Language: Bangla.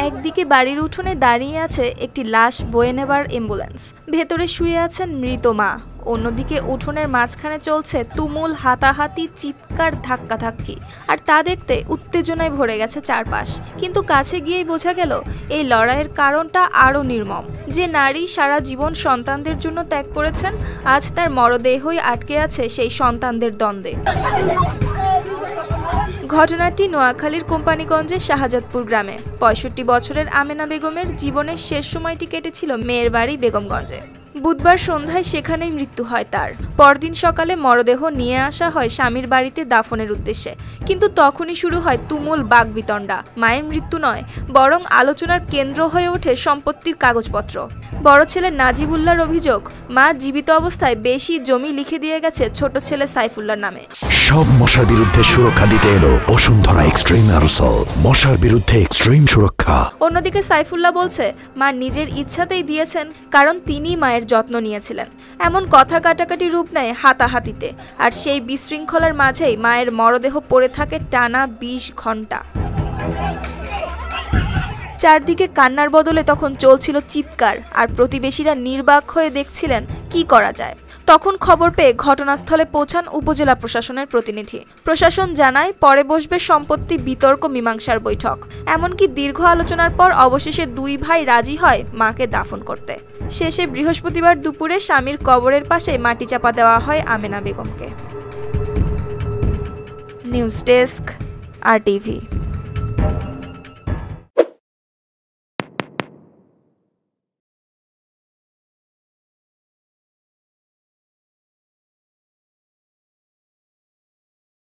একদিকে বাড়ির উঠোনে দাঁড়িয়ে আছে একটি লাশ বয়ে নেবার অ্যাম্বুলেন্স, ভেতরে শুয়ে আছেন মৃত মা। অন্যদিকে উঠোনের মাঝখানে চলছে তুমুল হাতাহাতি, চিৎকার, ধাক্কাধাক্কি, আর তা দেখতে উত্তেজনায় ভরে গেছে চারপাশ। কিন্তু কাছে গিয়েই বোঝা গেল এই লড়াইয়ের কারণটা আরও নির্মম। যে নারী সারা জীবন সন্তানদের জন্য ত্যাগ করেছেন, আজ তার মরদেহই আটকে আছে সেই সন্তানদের দ্বন্দ্বে। ঘটনাটি নোয়াখালীর কোম্পানিগঞ্জের শাহজাদপুর গ্রামে। ৬৫ বছরের আমেনা বেগমের জীবনের শেষ সময়টি কেটেছিল মেয়ের বাড়ি বেগমগঞ্জে। বুধবার সন্ধ্যায় সেখানেই মৃত্যু হয় তার। পরদিন সকালে মরদেহ নিয়ে আসা হয় স্বামীর বাড়িতে দাফনের উদ্দেশ্যে, কিন্তু তখনই শুরু হয় তুমুল বাকবিতণ্ডা। মায়ের মৃত্যু নয়, বরং আলোচনার কেন্দ্র হয়ে ওঠে সম্পত্তির কাগজপত্র। বড় ছেলে নাজিবুল্লাহর অভিযোগ, মা জীবিত অবস্থায় বেশি জমি লিখে দিয়ে গেছে ছোট ছেলে সাইফুল্লাহর নামে। সব মশার বিরুদ্ধে সুরক্ষা দিতে এলো বসুন্ধরা এক্সট্রিম অ্যারোসল, মশার বিরুদ্ধে এক্সট্রিম সুরক্ষা। অন্যদিকে সাইফুল্লাহ বলছে মা নিজের ইচ্ছাতেই দিয়েছেন, কারণ তিনি মায়ের যত্ন নিয়েছিলেন। এমন কথা কাটাকাটি রূপ নেয় হাতাহাতিতে, আর সেই বিশৃঙ্খলার মাঝেই মায়ের মরদেহ পড়ে থাকে টানা ২০ ঘন্টা। চারদিকে কান্নার বদলে তখন চলছিল চিৎকার, আর প্রতিবেশীরা নির্বাক হয়ে দেখছিলেন কি করা যায়। তখন খবর পেয়ে ঘটনাস্থলে পৌঁছান উপজেলা প্রশাসনের প্রতিনিধি। প্রশাসন জানায় পরে বসবে সম্পত্তি বিতর্ক মীমাংসার বৈঠক। এমনকি দীর্ঘ আলোচনার পর অবশেষে দুই ভাই রাজি হয় মাকে দাফন করতে। শেষে বৃহস্পতিবার দুপুরে স্বামীর কবরের পাশে মাটি চাপা দেওয়া হয় আমেনা বেগমকে। News desk, RTV।